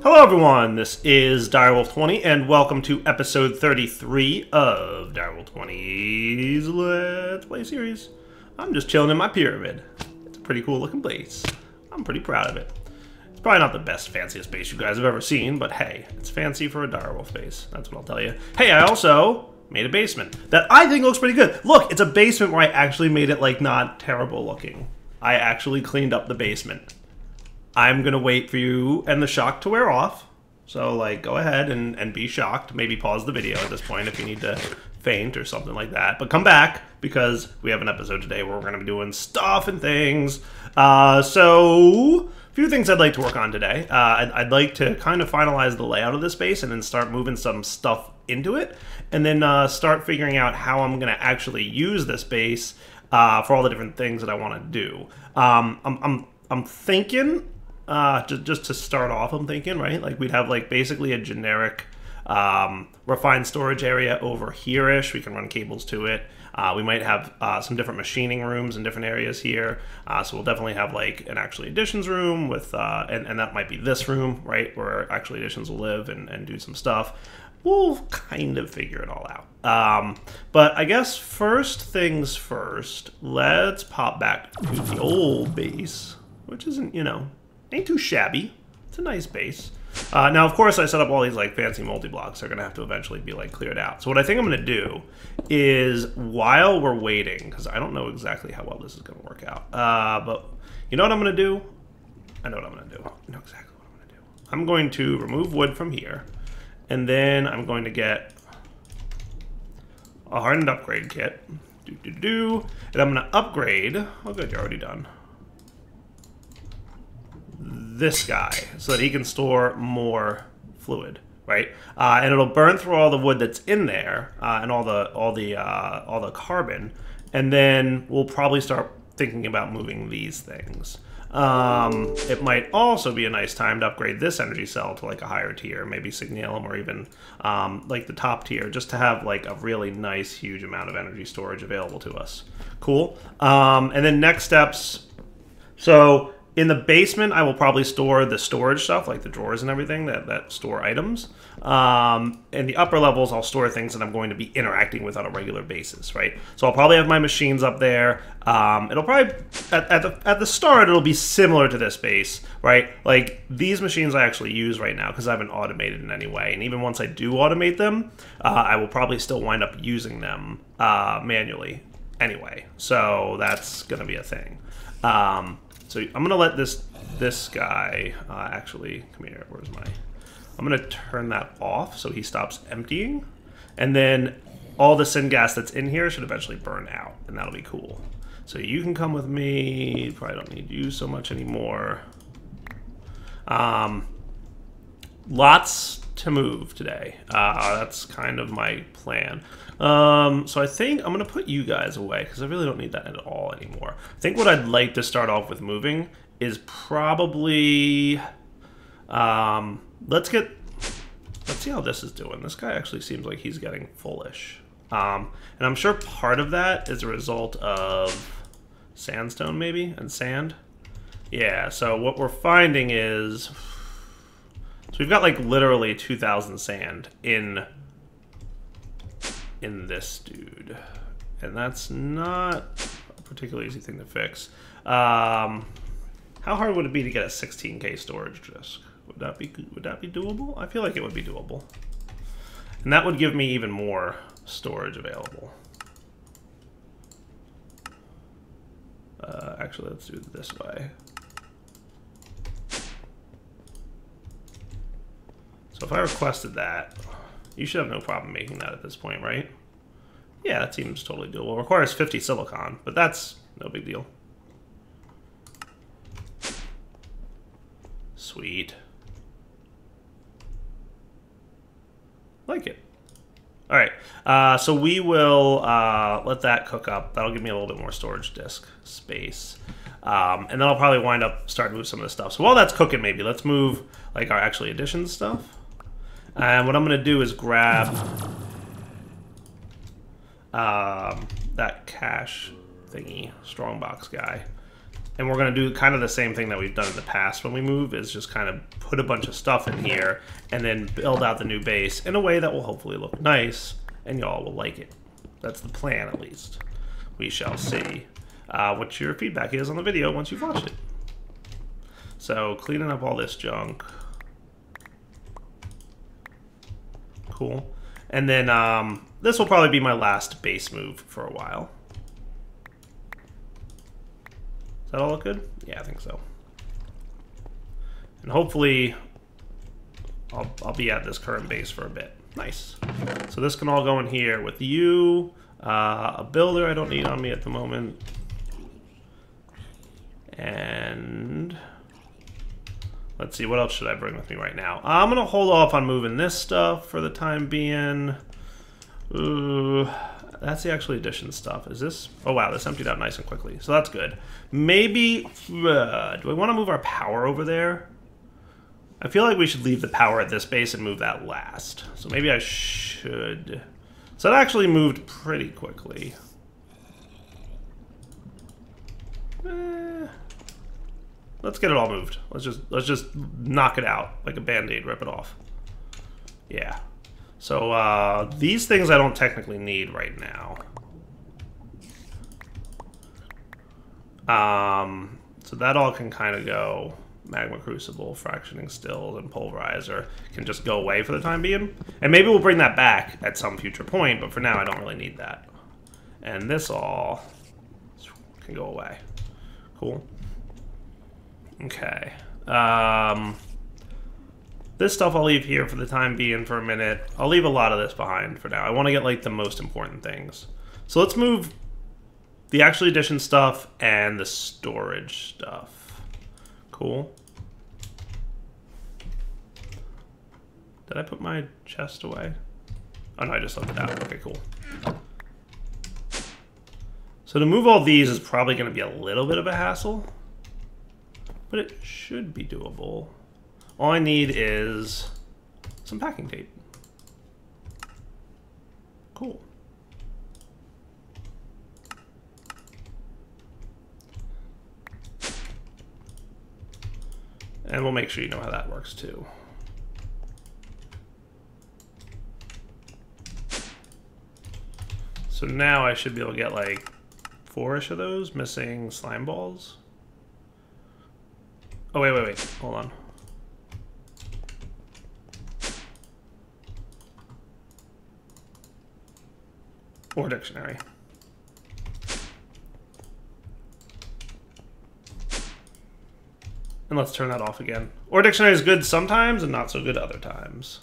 Hello everyone, this is Direwolf20 and welcome to episode 33 of Direwolf20's Let's Play series. I'm just chilling in my pyramid. It's a pretty cool looking place. I'm pretty proud of it. It's probably not the best, fanciest base you guys have ever seen, but hey, it's fancy for a Direwolf base. That's what I'll tell you. Hey, I also made a basement that I think looks pretty good. Look, it's a basement where I actually made it like not terrible looking. I actually cleaned up the basement. I'm gonna wait for you and the shock to wear off. So like go ahead and be shocked. Maybe pause the video at this point if you need to faint or something like that. But come back because we have an episode today where we're gonna be doing stuff and things. So a few things I'd like to work on today. I'd like to kind of finalize the layout of this base and then start moving some stuff into it. And then start figuring out how I'm gonna actually use this base for all the different things that I wanna do. I'm thinking, just to start off, I'm thinking, right? Like we'd have like basically a generic refined storage area over here-ish. We can run cables to it. We might have some different machining rooms in different areas here. So we'll definitely have like an actually additions room with, and that might be this room, right? Where actually additions will live and do some stuff. We'll kind of figure it all out. But I guess first things first, let's pop back to the old base, which isn't, you know, ain't too shabby. It's a nice base. Now, of course, I set up all these like fancy multi-blocks. They're going to have to eventually be like cleared out. So what I think I'm going to do is while we're waiting, because I don't know exactly how well this is going to work out, but you know what I'm going to do? I know what I'm going to do. I know exactly what I'm going to do. I'm going to remove wood from here, and then I'm going to get a hardened upgrade kit. And I'm going to upgrade. Oh, good, you're already done. This guy so that he can store more fluid, right? And it'll burn through all the wood that's in there and all the carbon, and then we'll probably start thinking about moving these things. It might also be a nice time to upgrade this energy cell to like a higher tier, maybe Signalum or even like the top tier, just to have like a really nice huge amount of energy storage available to us. Cool. And then next steps. So in the basement, I will probably store the storage stuff, like the drawers and everything that store items. In the upper levels, I'll store things that I'm going to be interacting with on a regular basis, right? So I'll probably have my machines up there. It'll probably, at the start, it'll be similar to this base, right? Like, these machines I actually use right now because I haven't automated in any way. And even once I do automate them, I will probably still wind up using them manually anyway. So that's going to be a thing. So I'm going to let this guy, actually, come here, where's my... I'm going to turn that off so he stops emptying. And then all the syngas that's in here should eventually burn out, and that'll be cool. So you can come with me. Probably don't need you so much anymore. Lots to move today. That's kind of my plan. So I think I'm going to put you guys away because I really don't need that at all anymore. I think what I'd like to start off with moving is probably, let's see how this is doing. This guy actually seems like he's getting fullish. And I'm sure part of that is a result of sandstone maybe and sand. Yeah, so what we're finding is, so we've got like literally 2,000 sand in this dude, and that's not a particularly easy thing to fix. How hard would it be to get a 16K storage disk? Would that be doable? I feel like it would be doable, and that would give me even more storage available. Actually, let's do it this way. So if I requested that, you should have no problem making that at this point, right? Yeah, that seems totally doable. It requires 50 silicon, but that's no big deal. Sweet. Like it. All right, so we will let that cook up. That'll give me a little bit more storage disk space. And then I'll probably wind up starting to move some of this stuff. So while that's cooking, maybe let's move like our actually additions stuff. And what I'm going to do is grab that cache thingy, strongbox guy, And we're going to do kind of the same thing that we've done in the past when we move, is just kind of put a bunch of stuff in here and then build out the new base in a way that will hopefully look nice and y'all will like it. That's the plan, at least. We shall see what your feedback is on the video once you've watched it. So cleaning up all this junk. Cool. And then this will probably be my last base move for a while. Does that all look good? Yeah, I think so. And hopefully I'll be at this current base for a bit. Nice. So this can all go in here with you. A builder I don't need on me at the moment. And let's see, what else should I bring with me right now? I'm going to hold off on moving this stuff for the time being. That's the actual addition stuff. Is this? Oh wow, this emptied out nice and quickly. So that's good. Maybe, do I want to move our power over there? I feel like we should leave the power at this base and move that last. So maybe I should. So that actually moved pretty quickly. Let's get it all moved. Let's just knock it out like a band-aid, rip it off. Yeah. So these things I don't technically need right now. So that all can kind of go. Magma Crucible, Fractioning Stills, and Pulverizer can just go away for the time being. And maybe we'll bring that back at some future point, but for now I don't really need that. And this all can go away. Cool. Okay. This stuff I'll leave here for the time being for a minute. I'll leave a lot of this behind for now. I want to get like the most important things. So let's move the actual addition stuff and the storage stuff. Cool. Did I put my chest away? Oh no, I just left it out. Okay, cool. So to move all these is probably going to be a little bit of a hassle, but it should be doable. All I need is some packing tape. Cool. And we'll make sure you know how that works too. So now I should be able to get like 4-ish of those missing slime balls. Oh, wait. Hold on. Or dictionary. And let's turn that off again. Or dictionary is good sometimes and not so good other times.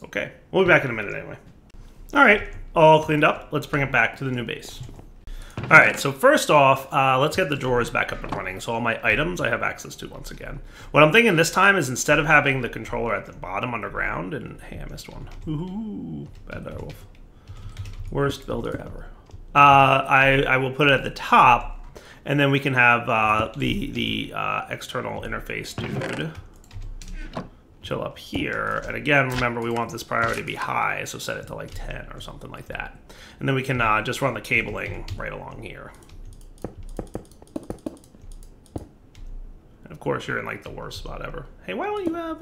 Okay, we'll be back in a minute anyway. All right, all cleaned up. Let's bring it back to the new base. All right, so first off, let's get the drawers back up and running. So all my items I have access to once again. What I'm thinking this time is instead of having the controller at the bottom underground, and hey, I missed one. Ooh, bad direwolf. Worst builder ever. I will put it at the top. And then we can have the external interface dude chill up here. And again, remember, we want this priority to be high, so set it to like 10 or something like that. And then we can just run the cabling right along here. And of course, you're in like the worst spot ever. Hey, why don't you have,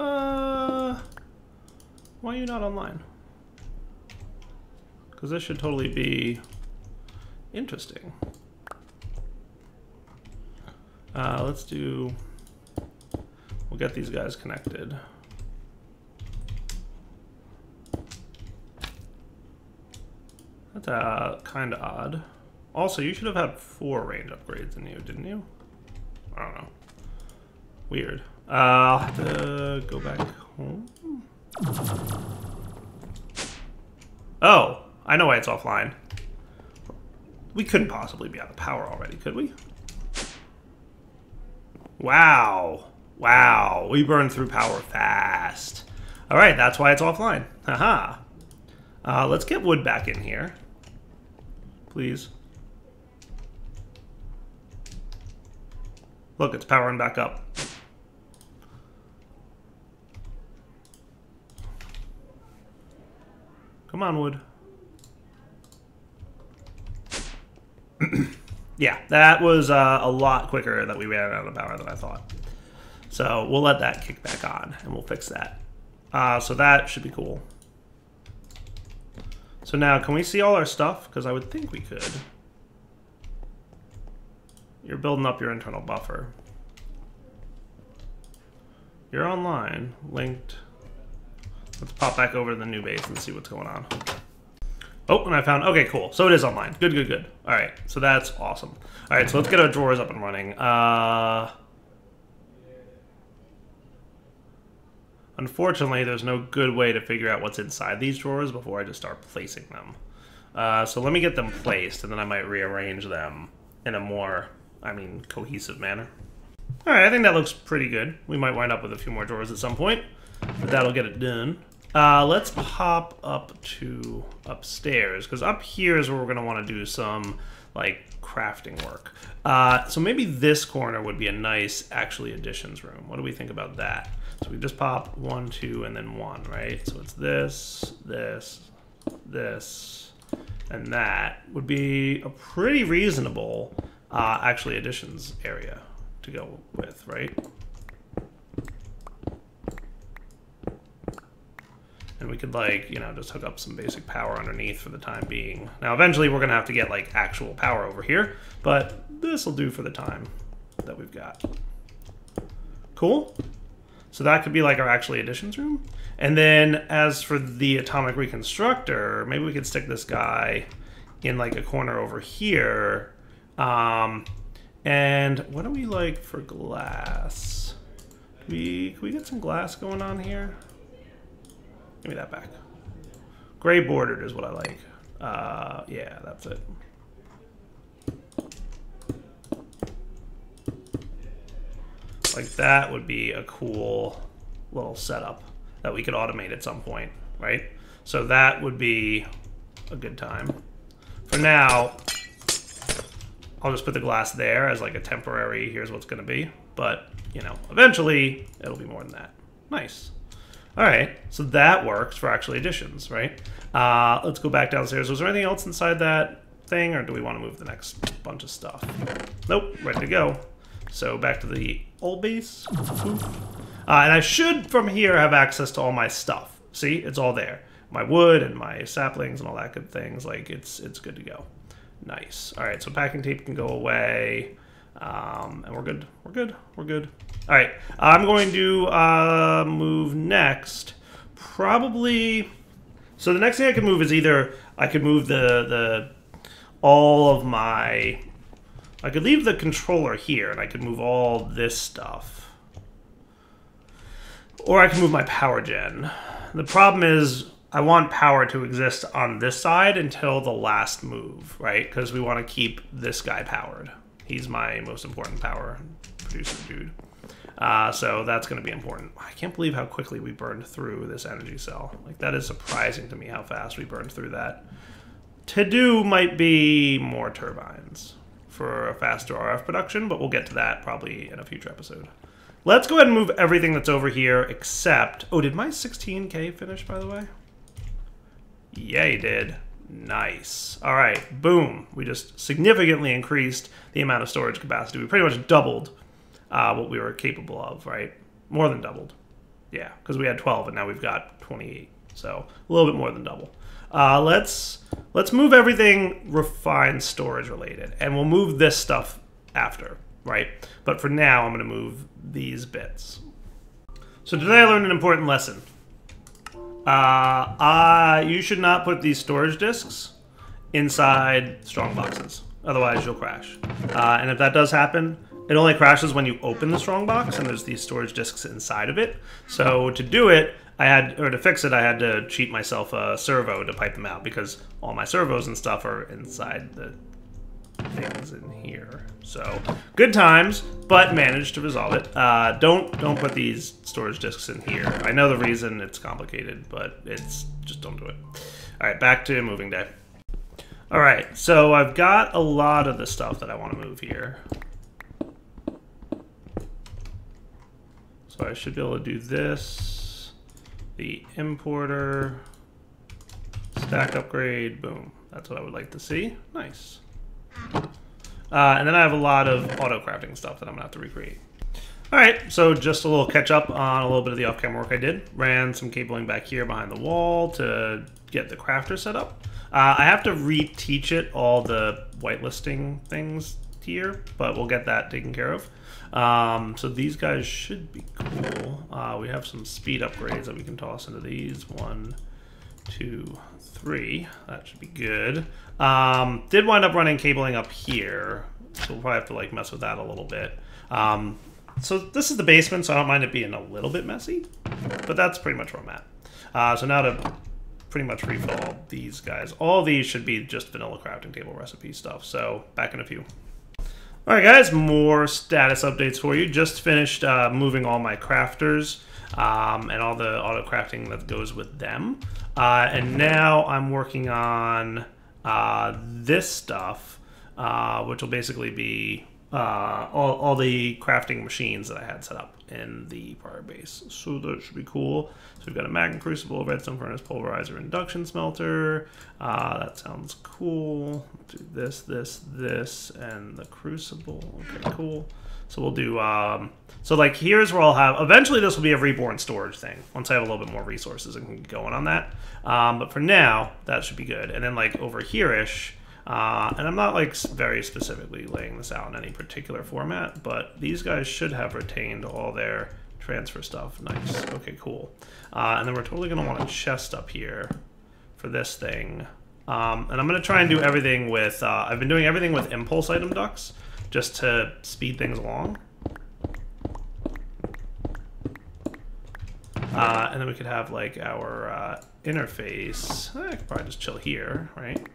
why are you not online? Because this should totally be interesting. Let's do, we'll get these guys connected. That's kind of odd. Also, you should have had 4 range upgrades in you, didn't you? I don't know. Weird. I'll have to go back home. Oh, I know why it's offline. We couldn't possibly be out of power already, could we? Wow. Wow. We burned through power fast. All right, that's why it's offline. Haha. Let's get wood back in here. Please. Look, it's powering back up. Come on, wood. Yeah, that was a lot quicker that we ran out of power than I thought. So we'll let that kick back on, and we'll fix that. So that should be cool. So now, can we see all our stuff? Because I would think we could. You're building up your internal buffer. You're online, linked. Let's pop back over to the new base and see what's going on. Oh, and I found, okay, cool. So it is online. Good, good, good. All right, so that's awesome. All right, so let's get our drawers up and running. Unfortunately, there's no good way to figure out what's inside these drawers before I just start placing them. So let me get them placed, and then I might rearrange them in a more, cohesive manner. All right, I think that looks pretty good. We might wind up with a few more drawers at some point, but that'll get it done. Let's pop up to upstairs, because up here is where we're going to want to do some, crafting work. So maybe this corner would be a nice, actually, additions room. What do we think about that? So we just pop 1, 2, and then 1, right? So it's this, this, this, and that would be a pretty reasonable, actually, additions area to go with, right? And we could, just hook up some basic power underneath for the time being. Now, eventually, we're going to have to get, actual power over here, but this will do for the time that we've got. Cool? So that could be, our actually additions room. And then, as for the atomic reconstructor, maybe we could stick this guy in, a corner over here. And what do we like for glass? Can we get some glass going on here? Give me that back. Gray bordered is what I like. Yeah, that's it. That would be a cool little setup that we could automate at some point, right? So that would be a good time. For now, I'll just put the glass there as a temporary, here's what's going to be. But, eventually, it'll be more than that. Nice. All right, so that works for actually additions, right? Let's go back downstairs. Was there anything else inside that thing, or do we want to move the next bunch of stuff? Nope, ready to go. So back to the old base. And I should, from here, have access to all my stuff. See, it's all there. My wood and my saplings and all that good things. It's good to go. Nice. All right, so packing tape can go away. And we're good. We're good. We're good. All right, I'm going to move next. Probably. So the next thing I could move is either I could move all of my. I could leave the controller here, and I could move all this stuff. Or I can move my power gen. The problem is I want power to exist on this side until the last move, right? Because we want to keep this guy powered. He's my most important power producer dude. So that's going to be important. I can't believe how quickly we burned through this energy cell. That is surprising to me how fast we burned through that. To do might be more turbines for a faster RF production, but we'll get to that probably in a future episode. Let's go ahead and move everything that's over here except... Oh, did my 16K finish, by the way? Yeah, he did. Nice. All right, boom. We just significantly increased the amount of storage capacity. We pretty much doubled what we were capable of, right? More than doubled. Yeah, because we had 12 and now we've got 28. So a little bit more than double. Let's move everything refined storage related, and we'll move this stuff after, right? But for now, I'm going to move these bits. So today I learned an important lesson. You should not put these storage disks inside strong boxes, otherwise you'll crash. And if that does happen, it only crashes when you open the strong box and there's these storage disks inside of it. So to do it, to fix it, I had to cheat myself a servo to pipe them out because all my servos and stuff are inside the things in here. So good times, but managed to resolve it. Don't put these storage disks in here. I know the reason, it's complicated, but just don't do it. All right, back to moving day. All right, so I've got a lot of the stuff that I want to move here. So I should be able to do this, the importer, stack upgrade, boom. That's what I would like to see. Nice. And then I have a lot of auto crafting stuff that I'm gonna have to recreate. All right, so just a little catch up on a little bit of the off-camera work I did. Ran some cabling back here behind the wall to get the crafter set up. I have to reteach it all the whitelisting things here, but we'll get that taken care of. So these guys should be cool. We have some speed upgrades that we can toss into these. 1, 2, 3. That should be good. Did wind up running cabling up here, so we'll probably have to like mess with that a little bit. So this is the basement, so I don't mind it being a little bit messy, but that's pretty much where I'm at. So now to pretty much refill all these guys. All these should be just vanilla crafting table recipe stuff, so back in a few. Alright guys, more status updates for you. Just finished moving all my crafters and all the auto crafting that goes with them. And now I'm working on this stuff, which will basically be all the crafting machines that I had set up in the prior base. So that should be cool. So we've got a magnet crucible, redstone furnace, pulverizer, induction smelter. That sounds cool. Do this, this, this, and the crucible. Okay, cool. So we'll do, so like here's where I'll have, eventually this will be a reborn storage thing once I have a little bit more resources and can get going on that. But for now, that should be good. And then like over here-ish, and I'm not like very specifically laying this out in any particular format, but these guys should have retained all their transfer stuff. Nice. Okay, cool. And then we're totally going to want a chest up here for this thing. And I'm going to try and do everything with, I've been doing everything with impulse item ducts just to speed things along. And then we could have like our interface. I could probably just chill here, right?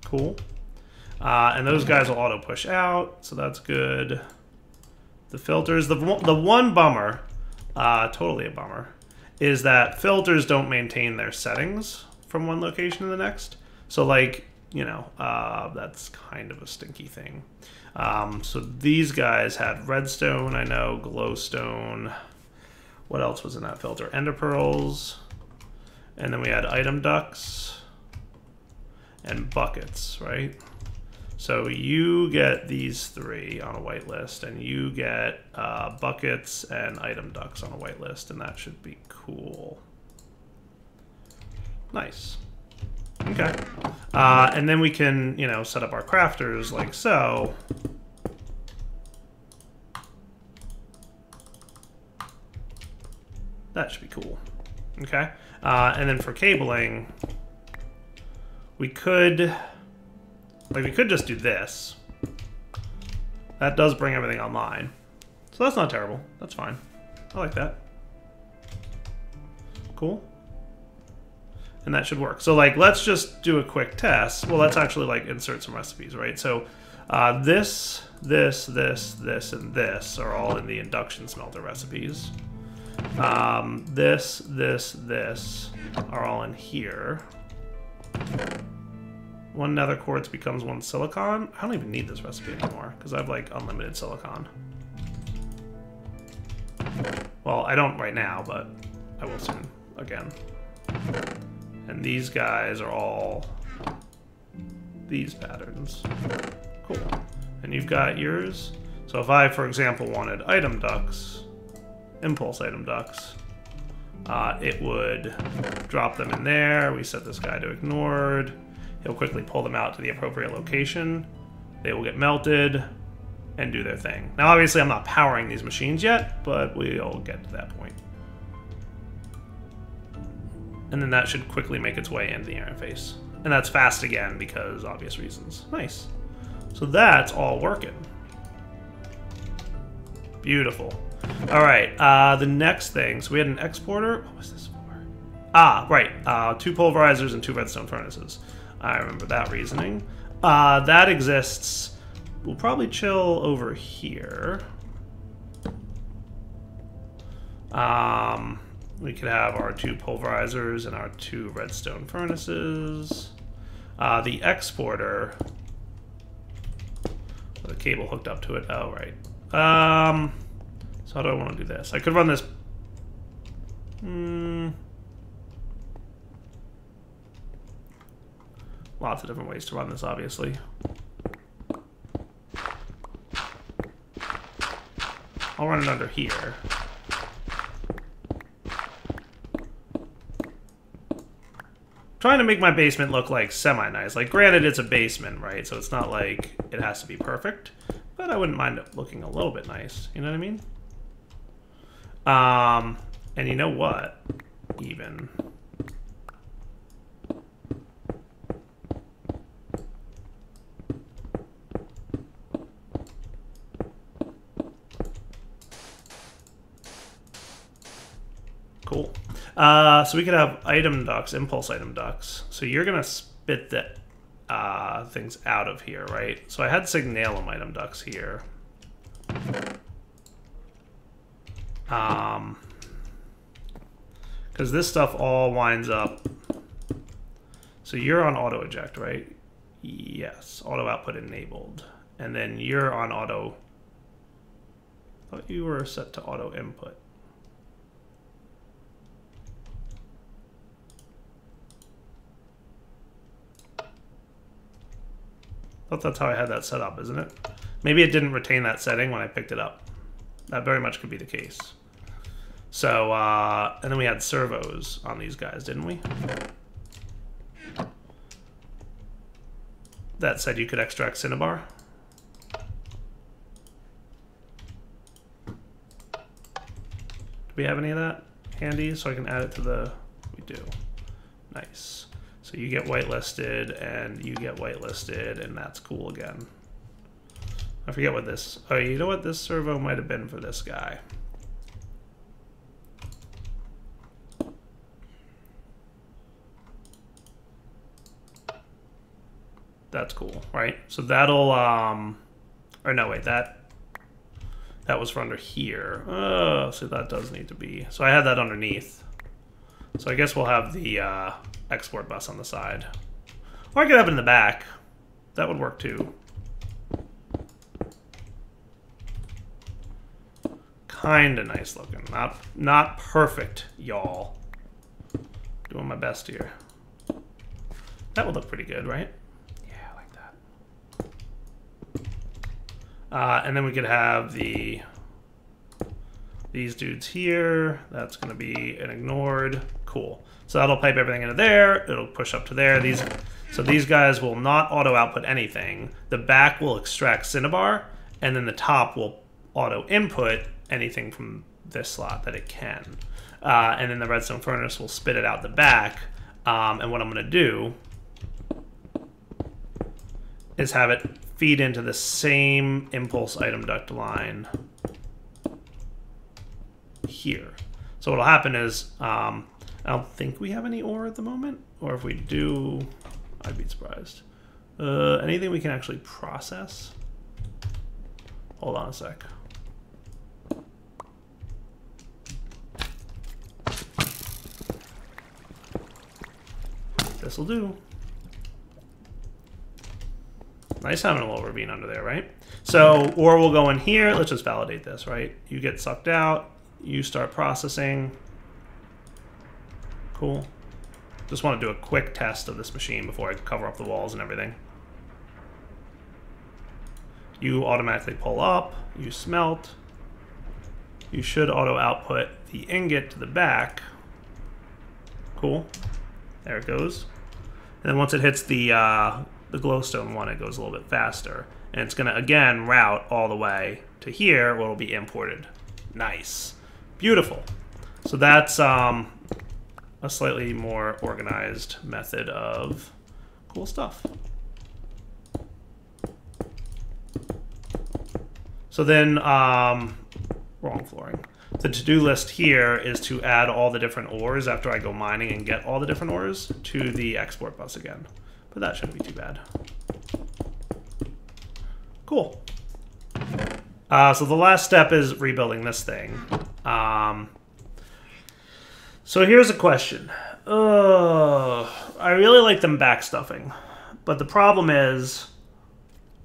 Cool. And those guys will auto push out, so that's good. The filters, the one bummer, totally a bummer, is that filters don't maintain their settings from one location to the next. So like, you know, that's kind of a stinky thing. So these guys had redstone, I know, glowstone. What else was in that filter? Ender pearls. And then we had item ducts and buckets, right? So you get these 3 on a whitelist, and you get buckets and item ducts on a whitelist, and that should be cool. Nice. Okay. And then we can, you know, set up our crafters like so. That should be cool. Okay. And then for cabling, we could just do this. That does bring everything online. So that's not terrible. That's fine. I like that. Cool. And that should work. So like, let's just do a quick test. Well, let's actually like insert some recipes, right? So this, and this are all in the induction smelter recipes. This are all in here. 1 nether quartz becomes 1 silicon. I don't even need this recipe anymore because I have like unlimited silicon. Well, I don't right now, but I will soon again. And these guys are all these patterns. Cool. And you've got yours. So if I, for example, wanted item ducts, impulse item ducts, it would drop them in there. We set this guy to ignored. He'll quickly pull them out to the appropriate location. They will get melted and do their thing. Now, obviously, I'm not powering these machines yet, but we'll get to that point. And then that should quickly make its way into the interface. And that's fast again because obvious reasons. Nice. So that's all working. Beautiful. All right, the next thing. So we had an exporter. What was this for? Ah, right. 2 pulverizers and 2 redstone furnaces. I remember that reasoning. That exists. We'll probably chill over here. We could have our 2 pulverizers and our 2 redstone furnaces. The exporter. With a cable hooked up to it. Oh, right. So how do I want to do this? I could run this. lots of different ways to run this, obviously. I'll run it under here. Trying to make my basement look like semi-nice. Like, granted, it's a basement, right? So it's not like it has to be perfect, but I wouldn't mind it looking a little bit nice. You know what I mean? And you know what? Even. Cool. So we could have item ducts, impulse item ducts. So you're going to spit the things out of here, right? So I had signalum item ducts here. Because this stuff all winds up. So you're on auto eject, right? Yes, auto output enabled. And then you're on auto. I thought you were set to auto input. I thought that's how I had that set up, isn't it? Maybe it didn't retain that setting when I picked it up. That very much could be the case. So, and then we had servos on these guys, didn't we? That said you could extract cinnabar. Do we have any of that handy so I can add it to the... We do. Nice. So you get whitelisted, and you get whitelisted, and that's cool again. I forget what this... Oh, you know what? This servo might have been for this guy. That's cool, right? So that'll... Or no, wait, that was for under here. Oh, so that does need to be... So I had that underneath. So I guess we'll have the export bus on the side. Or I could have it in the back. That would work too. Kinda nice looking. Not perfect, y'all. Doing my best here. That would look pretty good, right? Yeah, I like that. And then we could have these dudes here. That's going to be an ignored. Cool. So that'll pipe everything into there. It'll push up to there. So these guys will not auto output anything. The back will extract cinnabar, and then the top will auto input anything from this slot that it can. And then the redstone furnace will spit it out the back. And what I'm going to do is have it feed into the same impulse item duct line here. So what'll happen is, I don't think we have any ore at the moment, or if we do, I'd be surprised. Anything we can actually process? Hold on a sec. This'll do. Nice having a little ravine under there, right? So ore will go in here. Let's just validate this, right? You get sucked out. You start processing. Cool. Just want to do a quick test of this machine before I cover up the walls and everything. You automatically pull up. You smelt. You should auto output the ingot to the back. Cool. There it goes. And then once it hits the glowstone one, it goes a little bit faster. And it's going to, again, route all the way to here where it'll be imported. Nice. Beautiful. So that's a slightly more organized method of cool stuff. So then, wrong flooring. The to-do list here is to add all the different ores after I go mining and get all the different ores to the export bus again. But that shouldn't be too bad. Cool. So the last step is rebuilding this thing. So here's a question. I really like them backstuffing, but the problem is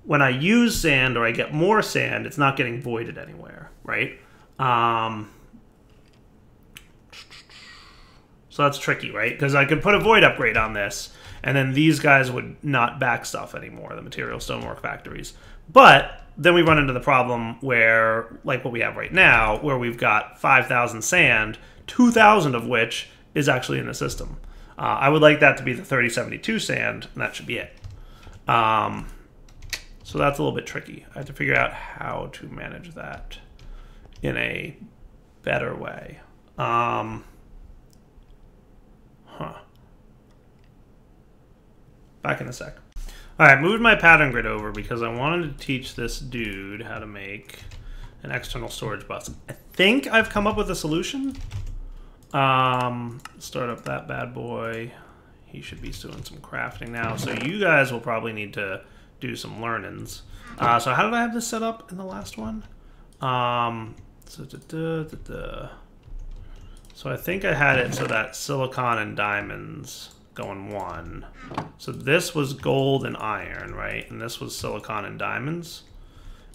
when I use sand or I get more sand, it's not getting voided anywhere, right? So that's tricky, right? Because I could put a void upgrade on this, And then these guys would not back stuff anymore, the material stonework factories. But then we run into the problem where, like what we have right now, where we've got 5,000 sand, 2,000 of which is actually in the system. I would like that to be the 3072 sand, and that should be it. So that's a little bit tricky. I have to figure out how to manage that in a better way. Back in a sec. All right, moved my pattern grid over because I wanted to teach this dude how to make an external storage bus. I think I've come up with a solution. Start up that bad boy. He should be doing some crafting now. So you guys will probably need to do some learnings. So how did I have this set up in the last one? So I think I had it so that silicon and diamonds go in one. So this was gold and iron, right? And this was silicon and diamonds.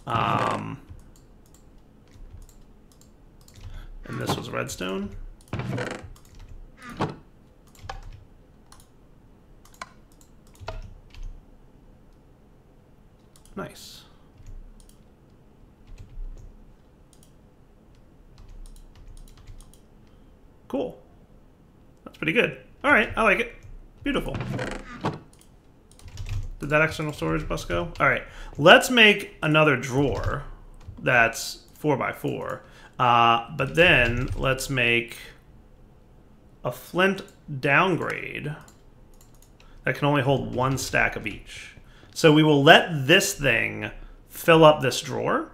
And this was redstone. Nice. Cool. That's pretty good. All right, I like it. Beautiful. Did that external storage bus go? All right, let's make another drawer that's 4x4. But then let's make a flint downgrade that can only hold one stack of each. So we will let this thing fill up this drawer.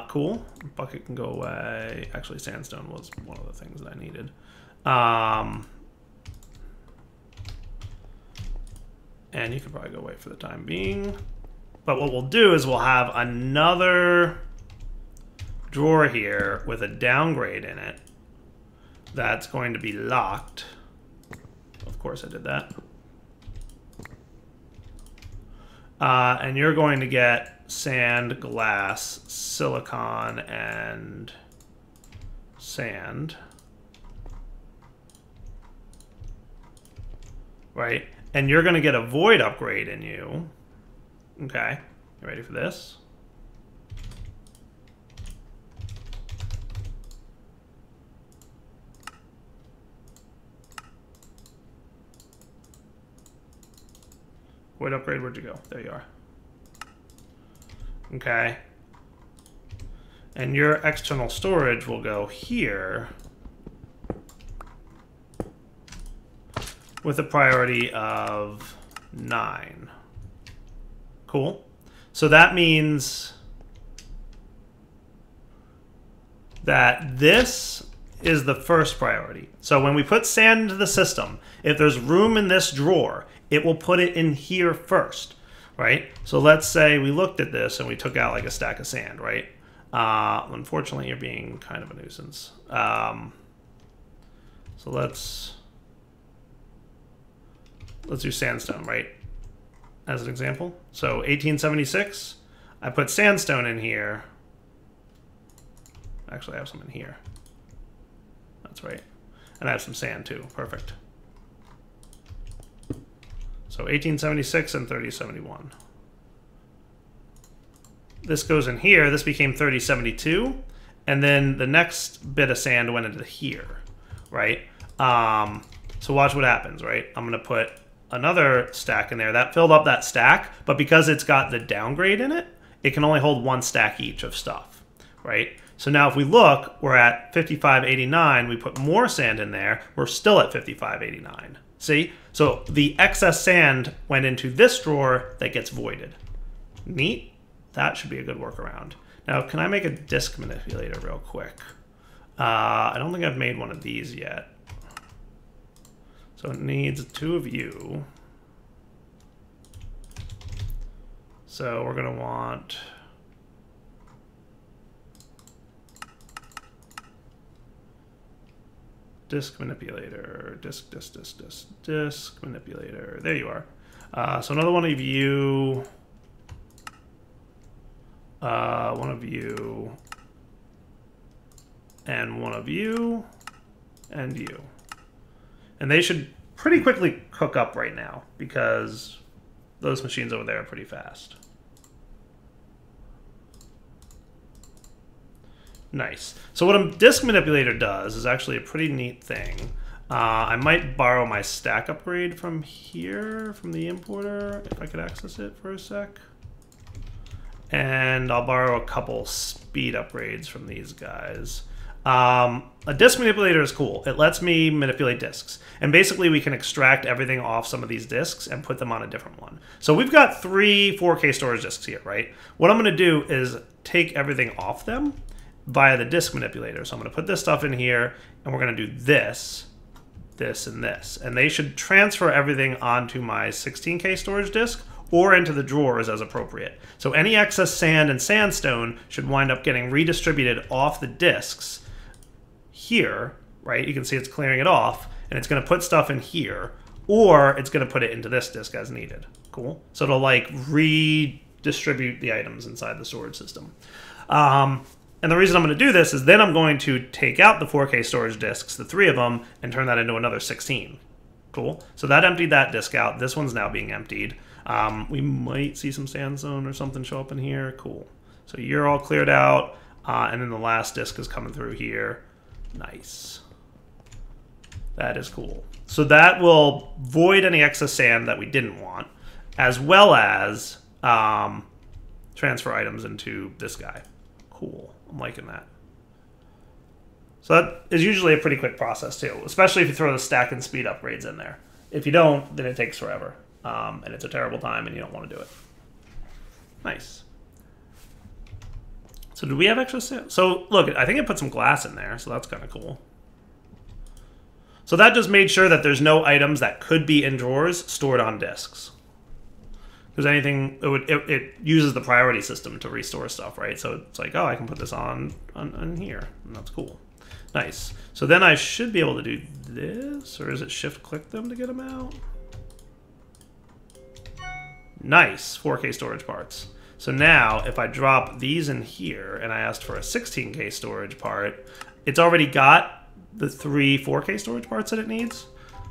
Cool. Bucket can go away. Actually, sandstone was one of the things that I needed. And you can probably go away for the time being. But what we'll do is we'll have another drawer here with a downgrade in it that's going to be locked. Of course I did that. And you're going to get sand, glass, silicon, and sand. Right? And you're going to get a void upgrade in you. Okay. You ready for this? Void upgrade, where'd you go? There you are. Okay. And your external storage will go here with a priority of 9. Cool. So that means that this is the first priority. So when we put sand into the system, if there's room in this drawer, it will put it in here first, right? So let's say we looked at this and we took out like a stack of sand, right? Unfortunately, you're being kind of a nuisance. So let's do sandstone, right? As an example. So 1876, I put sandstone in here. Actually, I have some in here. That's right. And I have some sand too. Perfect. So 1876 and 3071. This goes in here. This became 3072. And then the next bit of sand went into here, right? So watch what happens, right? I'm going to put another stack in there. That filled up that stack, but because it's got the downgrade in it, it can only hold one stack each of stuff, right? So now if we look, we're at 5589. We put more sand in there. We're still at 5589. See? So the excess sand went into this drawer that gets voided. Neat. That should be a good workaround. Now, can I make a disk manipulator real quick? I don't think I've made one of these yet. So it needs 2 of you. So we're going to want disk manipulator, disk manipulator. There you are. So another one of you, one of you, and one of you, and you. And they should pretty quickly cook up right now because those machines over there are pretty fast. Nice. So what a disk manipulator does is actually a pretty neat thing. I might borrow my stack upgrade from here, from the importer, if I could access it for a sec. And I'll borrow a couple speed upgrades from these guys. A disk manipulator is cool. It lets me manipulate disks. And basically we can extract everything off some of these disks and put them on a different one. So we've got 3 4K storage disks here, right? What I'm going to do is take everything off them via the disk manipulator. So I'm going to put this stuff in here, and we're going to do this, this, and this. And they should transfer everything onto my 16K storage disk or into the drawers as appropriate. So any excess sand and sandstone should wind up getting redistributed off the disks here, right? You can see it's clearing it off, and it's going to put stuff in here, or it's going to put it into this disk as needed. Cool. So it'll like redistribute the items inside the storage system. And the reason I'm going to do this is then I'm going to take out the 4K storage disks, the 3 of them, and turn that into another 16. Cool. So that emptied that disk out. This one's now being emptied. We might see some sandstone or something show up in here. Cool. So you're all cleared out, and then the last disk is coming through here. Nice. That is cool. So that will void any excess sand that we didn't want, as well as transfer items into this guy. Cool. I'm liking that. So that is usually a pretty quick process too, especially if you throw the stack and speed upgrades in there. If you don't, then it takes forever. And it's a terrible time and you don't want to do it. Nice. So do we have extra sand? So look, I think it put some glass in there, so that's kind of cool. So that just made sure that there's no items that could be in drawers stored on disks. Because anything, it uses the priority system to restore stuff, right? So it's like, oh, I can put this on here, and that's cool. Nice. So then I should be able to do this, or is it shift-click them to get them out? Nice, 4K storage parts. So now, if I drop these in here, and I asked for a 16K storage part, it's already got the 3 4K storage parts that it needs.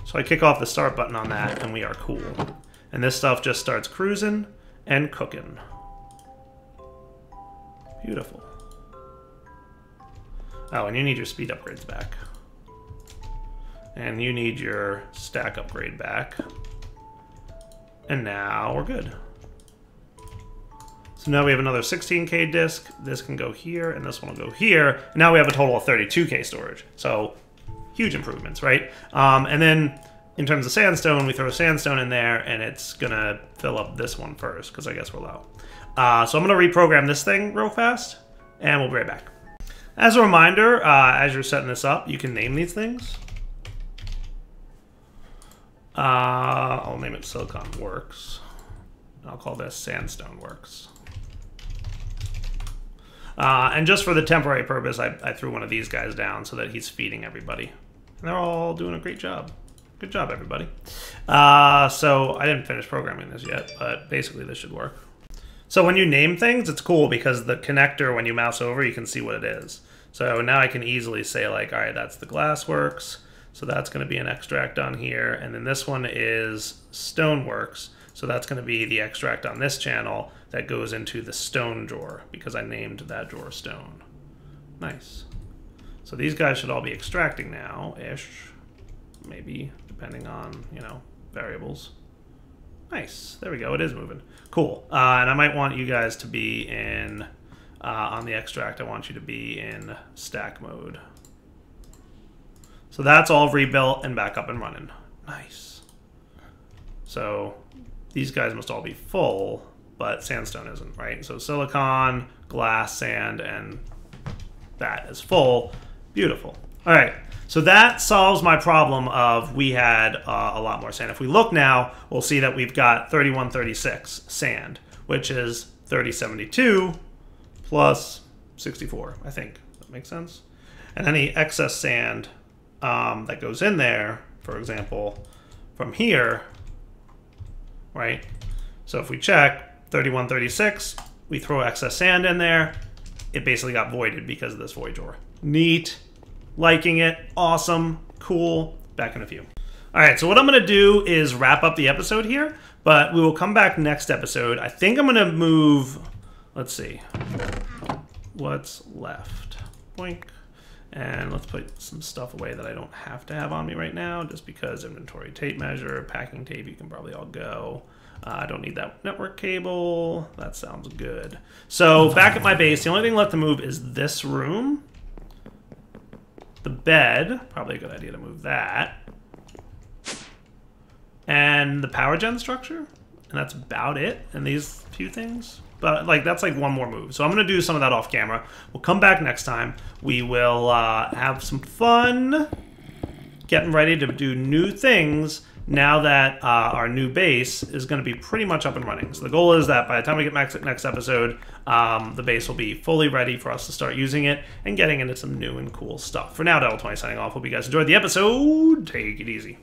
So I kick off the start button on that, and we are cool. And this stuff just starts cruising and cooking. Beautiful. Oh, and you need your speed upgrades back. And you need your stack upgrade back. And now we're good. So now we have another 16K disk. This can go here, and this one will go here. And now we have a total of 32K storage. So huge improvements, right? And then in terms of sandstone, we throw sandstone in there, and it's going to fill up this one first, because I guess we're low. So I'm going to reprogram this thing real fast, and we'll be right back. As a reminder, as you're setting this up, you can name these things. I'll name it Silicon Works. I'll call this Sandstone Works. And just for the temporary purpose, I threw one of these guys down so that he's feeding everybody. And they're all doing a great job. Good job, everybody. So I didn't finish programming this yet, but basically this should work. So when you name things, it's cool because the connector, when you mouse over, you can see what it is. So now I can easily say like, all right, that's the Glassworks. So that's going to be an extract on here. And then this one is Stoneworks. So that's going to be the extract on this channel that goes into the stone drawer because I named that drawer stone. Nice. So these guys should all be extracting now-ish. Maybe, depending on, you know, variables. Nice. There we go. It is moving. Cool. And I might want you guys to be in, on the extract, I want you to be in stack mode. So that's all rebuilt and back up and running. Nice. So these guys must all be full, but sandstone isn't, right? So silicon, glass, sand, and that is full. Beautiful. All right. So that solves my problem of we had a lot more sand. If we look now, we'll see that we've got 3136 sand, which is 3072 plus 64, I think. That makes sense? And any excess sand that goes in there, for example, from here, right? So if we check 3136, we throw excess sand in there, it basically got voided because of this void drawer. Neat. Liking it. Awesome. Cool. Back in a few. All right, so what I'm going to do is wrap up the episode here, but we will come back next episode. I think I'm going to move, let's see, what's left. Boink. And let's put some stuff away that I don't have to have on me right now, just because inventory tape measure, packing tape, you can probably all go. I don't need that network cable. That sounds good. So back at my base, the only thing left to move is this room. The bed, probably a good idea to move that. And the power gen structure. And that's about it. And these few things. But like that's like one more move. So I'm going to do some of that off camera. We'll come back next time. We will have some fun getting ready to do new things now that our new base is going to be pretty much up and running. So the goal is that by the time we get back to the next episode, the base will be fully ready for us to start using it and getting into some new and cool stuff. For now, Devil20 signing off. Hope you guys enjoyed the episode. Take it easy.